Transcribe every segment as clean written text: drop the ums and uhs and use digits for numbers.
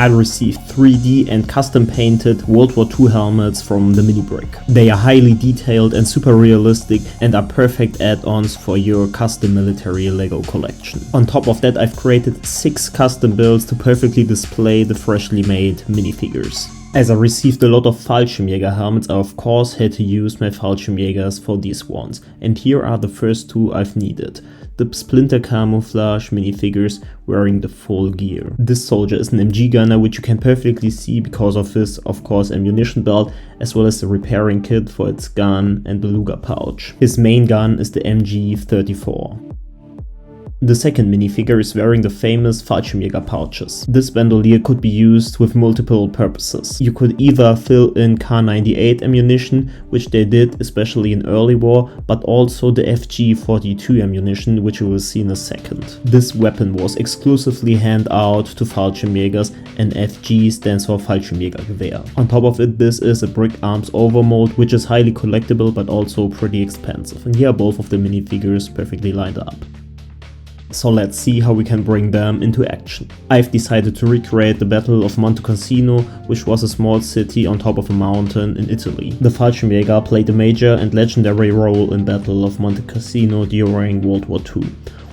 I received 3D and custom painted World War II helmets from the mini brick. They are highly detailed and super realistic and are perfect add-ons for your custom military LEGO collection. On top of that, I've created 6 custom builds to perfectly display the freshly made minifigures. As I received a lot of Fallschirmjäger helmets, I of course had to use my Fallschirmjägers for these ones, and here are the first 2 I've needed. The Splinter Camouflage minifigures wearing the full gear. This soldier is an MG gunner, which you can perfectly see because of his, of course, ammunition belt, as well as the repairing kit for its gun and beluga pouch. His main gun is the MG34. The second minifigure is wearing the famous Fallschirmjäger pouches. This bandolier could be used with multiple purposes. You could either fill in K98 ammunition, which they did especially in early war, but also the FG42 ammunition, which you will see in a second. This weapon was exclusively handed out to Fallschirmjägers, and FG stands for Fallschirmjägergewehr. On top of it, this is a brick arms overmold, which is highly collectible but also pretty expensive. And here are both of the minifigures perfectly lined up. So let's see how we can bring them into action. I've decided to recreate the Battle of Monte Cassino, which was a small city on top of a mountain in Italy. The Fallschirmjäger played a major and legendary role in Battle of Monte Cassino during World War II,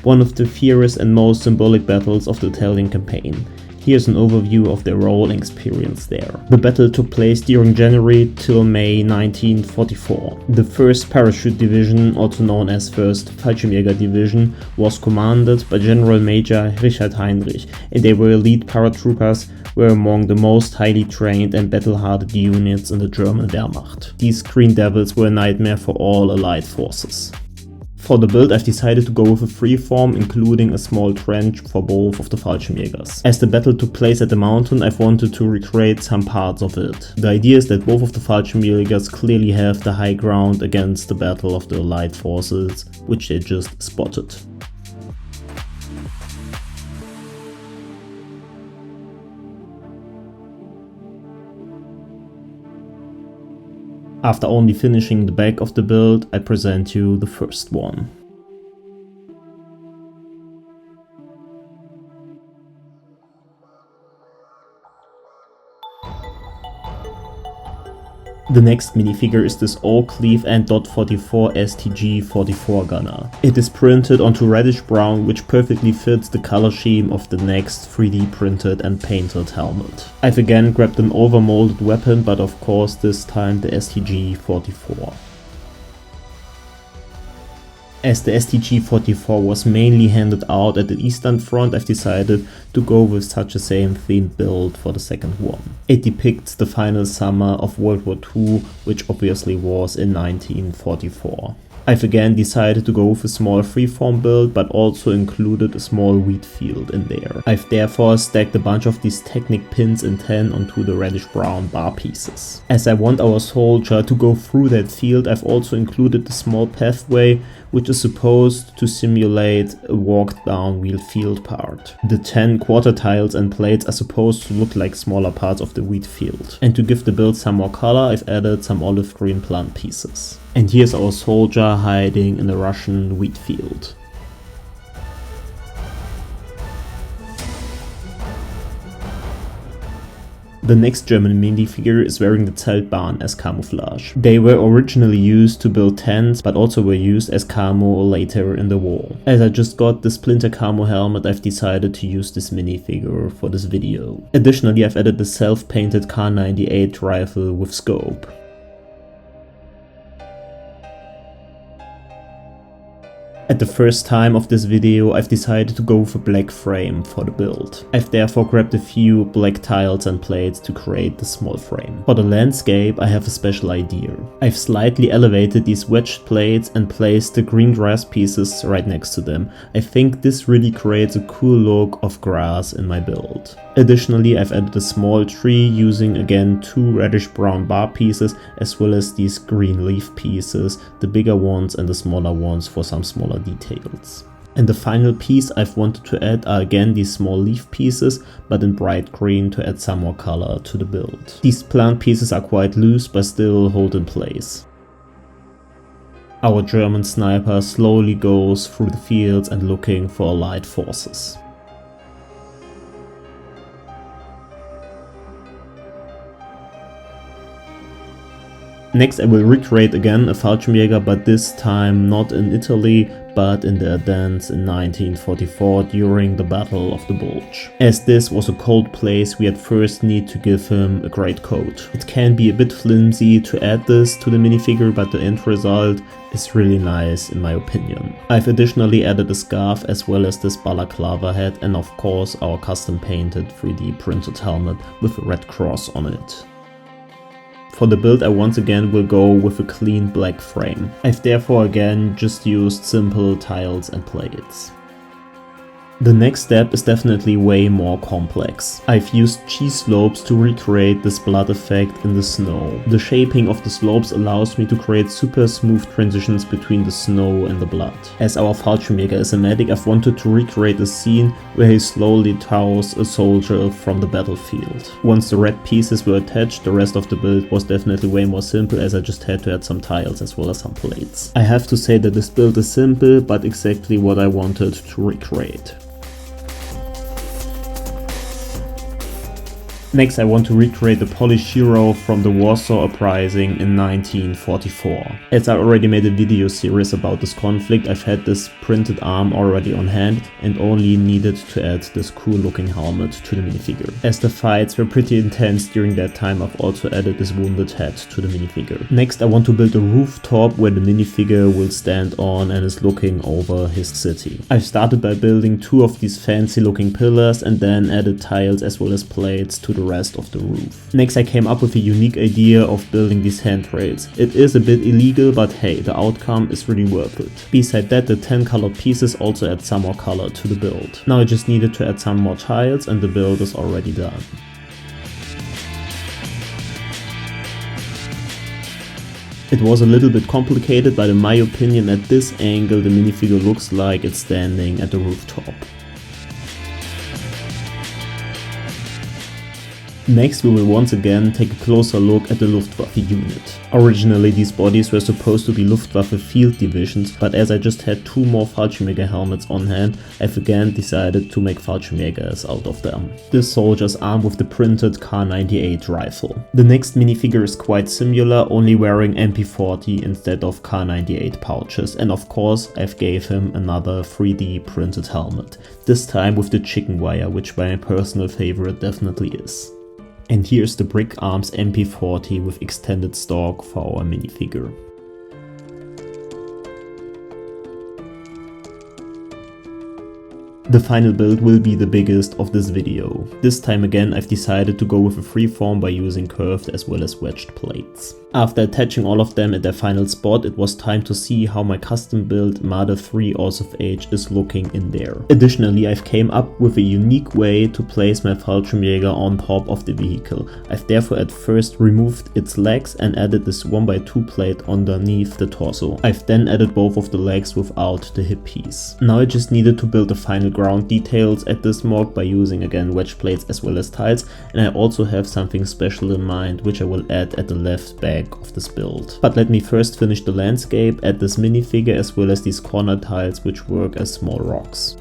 one of the fiercest and most symbolic battles of the Italian campaign. Here's an overview of their role and experience there. The battle took place during January till May 1944. The 1st Parachute Division, also known as 1st Fallschirmjäger Division, was commanded by General Major Richard Heinrich, and they were elite paratroopers, were among the most highly trained and battle-hardened units in the German Wehrmacht. These Green Devils were a nightmare for all Allied forces. For the build, I've decided to go with a freeform, including a small trench for both of the Fallschirmjägers. As the battle took place at the mountain, I've wanted to recreate some parts of it. The idea is that both of the Fallschirmjägers clearly have the high ground against the battle of the Allied forces, which they just spotted. After only finishing the back of the build, I present you the first one. The next minifigure is this Oak Leaf and .44 STG-44 gunner. It is printed onto reddish brown, which perfectly fits the color scheme of the next 3D printed and painted helmet. I've again grabbed an overmolded weapon, but of course this time the STG-44. As the STG-44 was mainly handed out at the Eastern Front, I've decided to go with such a same themed build for the second one. It depicts the final summer of World War II, which obviously was in 1944. I've again decided to go with a small freeform build, but also included a small wheat field in there. I've therefore stacked a bunch of these Technic pins in 10 onto the reddish brown bar pieces. As I want our soldier to go through that field, I've also included a small pathway, which is supposed to simulate a walk down wheel field part. The 10 quarter tiles and plates are supposed to look like smaller parts of the wheat field. And to give the build some more color, I've added some olive green plant pieces. And here's our soldier hiding in the Russian wheat field. The next German minifigure is wearing the Zeltbahn as camouflage. They were originally used to build tents, but also were used as camo later in the war. As I just got the Splinter Camo helmet, I've decided to use this minifigure for this video. Additionally, I've added the self-painted K98 rifle with scope. At the first time of this video, I've decided to go with a black frame for the build. I've therefore grabbed a few black tiles and plates to create the small frame. For the landscape, I have a special idea. I've slightly elevated these wedged plates and placed the green grass pieces right next to them. I think this really creates a cool look of grass in my build. Additionally, I've added a small tree using again 2 reddish brown bar pieces as well as these green leaf pieces, the bigger ones and the smaller ones for some smaller details. And the final piece I've wanted to add are again these small leaf pieces, but in bright green to add some more color to the build. These plant pieces are quite loose but still hold in place. Our German sniper slowly goes through the fields and looking for Allied forces. Next I will recreate again a Fallschirmjäger, but this time not in Italy, but in the Ardennes in 1944 during the Battle of the Bulge. As this was a cold place, we at first need to give him a great coat. It can be a bit flimsy to add this to the minifigure, but the end result is really nice in my opinion. I've additionally added a scarf as well as this balaclava hat and of course our custom painted 3D printed helmet with a red cross on it. For the build I once again will go with a clean black frame. I've therefore again just used simple tiles and plates. The next step is definitely way more complex. I've used cheese slopes to recreate this blood effect in the snow. The shaping of the slopes allows me to create super smooth transitions between the snow and the blood. As our Fallschirmjäger is a medic, I've wanted to recreate a scene where he slowly tows a soldier from the battlefield. Once the red pieces were attached, the rest of the build was definitely way more simple as I just had to add some tiles as well as some plates. I have to say that this build is simple but exactly what I wanted to recreate. Next I want to recreate the Polish hero from the Warsaw Uprising in 1944. As I already made a video series about this conflict, I've had this printed arm already on hand and only needed to add this cool looking helmet to the minifigure. As the fights were pretty intense during that time, I've also added this wounded head to the minifigure. Next I want to build a rooftop where the minifigure will stand on and is looking over his city. I've started by building 2 of these fancy looking pillars and then added tiles as well as plates to the rest of the roof. Next I came up with a unique idea of building these handrails. It is a bit illegal, but hey, the outcome is really worth it. Beside that, the 10 colored pieces also add some more color to the build. Now I just needed to add some more tiles and the build is already done. It was a little bit complicated, but in my opinion at this angle the minifigure looks like it's standing at the rooftop. Next we will once again take a closer look at the Luftwaffe unit. Originally these bodies were supposed to be Luftwaffe field divisions, but as I just had 2 more Fallschirmjäger helmets on hand, I've again decided to make Fallschirmjägers out of them. This soldier's armed with the printed Kar98 rifle. The next minifigure is quite similar, only wearing MP40 instead of Kar98 pouches, and of course I've gave him another 3D printed helmet, this time with the chicken wire, which my personal favorite definitely is. And here's the Brick Arms MP40 with extended stock for our minifigure. The final build will be the biggest of this video. This time again I've decided to go with a freeform by using curved as well as wedged plates. After attaching all of them at their final spot, it was time to see how my custom build Marder 3 Oath of Age is looking in there. Additionally, I've came up with a unique way to place my Fallschirmjäger on top of the vehicle. I've therefore at first removed its legs and added this 1x2 plate underneath the torso. I've then added both of the legs without the hip piece. Now I just needed to build the final ground details at this mock by using again wedge plates as well as tiles, and I also have something special in mind which I will add at the left back of this build. But let me first finish the landscape, add this minifigure as well as these corner tiles which work as small rocks.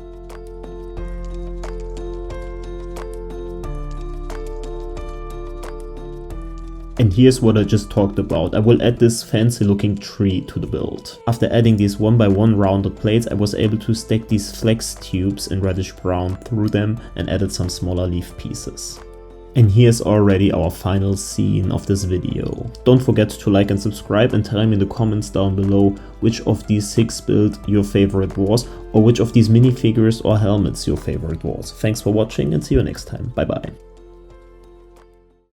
And here's what I just talked about. I will add this fancy looking tree to the build. After adding these 1x1 rounded plates, I was able to stack these flex tubes in reddish brown through them and added some smaller leaf pieces. And here's already our final scene of this video. Don't forget to like and subscribe and tell me in the comments down below which of these 6 builds your favorite was, or which of these minifigures or helmets your favorite was. Thanks for watching and see you next time. Bye bye.